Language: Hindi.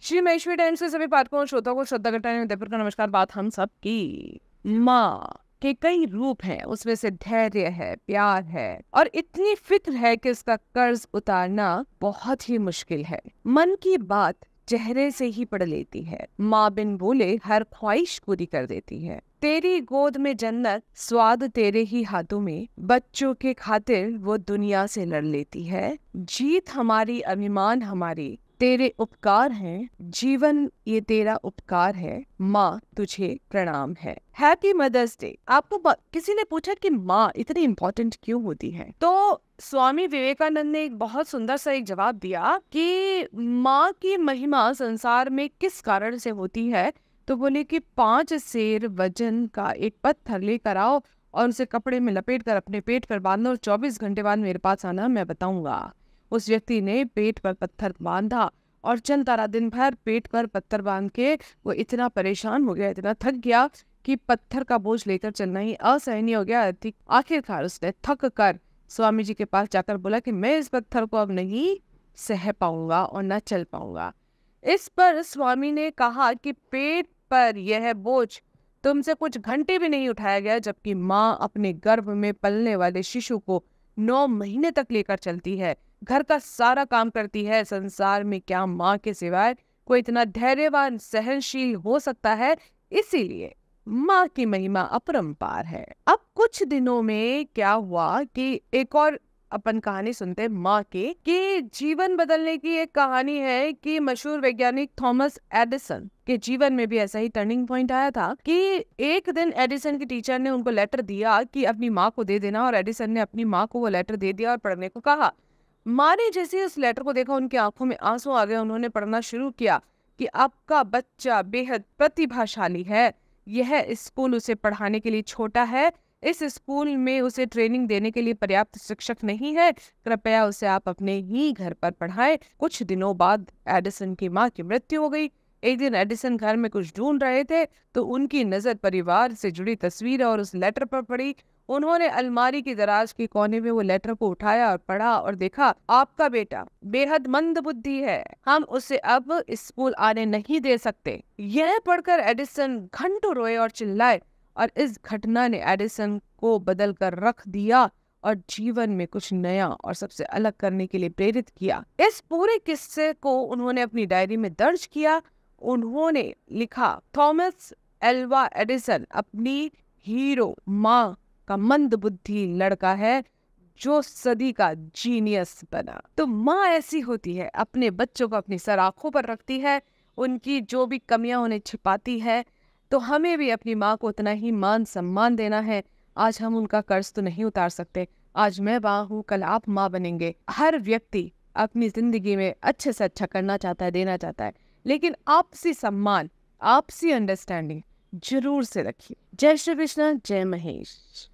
श्री महेश्वरी टाइम्स के सभी पाठकों और श्रोताओं को श्रद्धा करता का नमस्कार। बात हम सब की माँ के कई रूप हैं, उसमें से धैर्य है, प्यार है और इतनी फिक्र है कि इसका कर्ज उतारना बहुत ही मुश्किल है। मन की बात चेहरे से ही पढ़ लेती है। माँ बिन बोले हर ख्वाहिश पूरी कर देती है। तेरी गोद में जन्नत, स्वाद तेरे ही हाथों में, बच्चों के खातिर वो दुनिया से लड़ लेती है। जीत हमारी, अभिमान हमारी, तेरे उपकार हैं, जीवन ये तेरा उपकार है। माँ तुझे प्रणाम है। Happy mother's day. आपको किसी ने पूछा कि माँ इतनी इम्पोर्टेंट क्यों होती है, तो स्वामी विवेकानंद ने एक बहुत सुंदर सा एक जवाब दिया कि माँ की महिमा संसार में किस कारण से होती है। तो बोले कि 5 सेर वजन का एक पत्थर लेकर आओ और उसे कपड़े में लपेट कर अपने पेट पर बांधो और 24 घंटे बाद मेरे पास आना, मैं बताऊंगा। उस व्यक्ति ने पेट पर पत्थर बांधा और चंद तारा दिन भर पेट पर पत्थर बांध के वो इतना परेशान हो गया, इतना थक गया कि पत्थर का बोझ लेकर चलना ही असहनीय हो गया। आखिरकार उसने थक कर स्वामी जी के पास जाकर बोला कि मैं इस पत्थर को अब नहीं सह पाऊंगा और न चल पाऊंगा। इस पर स्वामी ने कहा कि पेट पर यह बोझ तुमसे कुछ घंटे भी नहीं उठाया गया, जबकि माँ अपने गर्भ में पलने वाले शिशु को 9 महीने तक लेकर चलती है, घर का सारा काम करती है। संसार में क्या माँ के सिवाय कोई इतना धैर्यवान, सहनशील हो सकता है। इसीलिए माँ की महिमा अपरंपार है। अब कुछ दिनों में क्या हुआ कि एक और अपन कहानी सुनते हैं माँ के, कि जीवन बदलने की एक कहानी है कि मशहूर वैज्ञानिक थॉमस एडिसन के जीवन में भी ऐसा ही टर्निंग पॉइंट आया था कि एक दिन एडिसन की टीचर ने उनको लेटर दिया कि अपनी माँ को दे देना, और एडिसन ने अपनी माँ को वो लेटर दे दिया और पढ़ने को कहा। माँ ने जैसे उस लेटर को देखा, उनकी आंखों में आंसू आ गए। उन्होंने पढ़ना शुरू किया कि आपका बच्चा बेहद प्रतिभाशाली है, यह स्कूल उसे पढ़ाने के लिए छोटा है, इस स्कूल में उसे ट्रेनिंग देने के लिए पर्याप्त शिक्षक नहीं है, कृपया उसे आप अपने ही घर पर पढ़ाएं। कुछ दिनों बाद एडिसन की माँ की मृत्यु हो गई। एक दिन एडिसन घर में कुछ ढूंढ रहे थे तो उनकी नजर परिवार से जुड़ी तस्वीर और उस लेटर पर पड़ी। उन्होंने अलमारी की दराज के कोने में वो लेटर को उठाया और पढ़ा और देखा, आपका बेटा बेहद मंद बुद्धि है, हम उसे अब स्कूल आने नहीं दे सकते। यह पढ़कर एडिसन घंटों रोए और चिल्लाए, और इस घटना ने एडिसन को बदल कर रख दिया और जीवन में कुछ नया और सबसे अलग करने के लिए प्रेरित किया। इस पूरे किस्से को उन्होंने अपनी डायरी में दर्ज किया। उन्होंने लिखा, थॉमस एल्वा एडिसन अपनी हीरो माँ का मंद बुद्धि लड़का है जो सदी का जीनियस बना। तो माँ ऐसी होती है, अपने बच्चों को अपनी सर आंखों पर रखती है, उनकी जो भी कमियां उन्हें छिपाती है। तो हमें भी अपनी माँ को उतना ही मान सम्मान देना है। आज हम उनका कर्ज तो नहीं उतार सकते, आज मैं माँ हूँ, कल आप माँ बनेंगे। हर व्यक्ति अपनी जिंदगी में अच्छे से अच्छा करना चाहता है, देना चाहता है, लेकिन आपसी सम्मान, आपसी अंडरस्टैंडिंग जरूर से रखिए। जय श्री कृष्ण, जय महेश।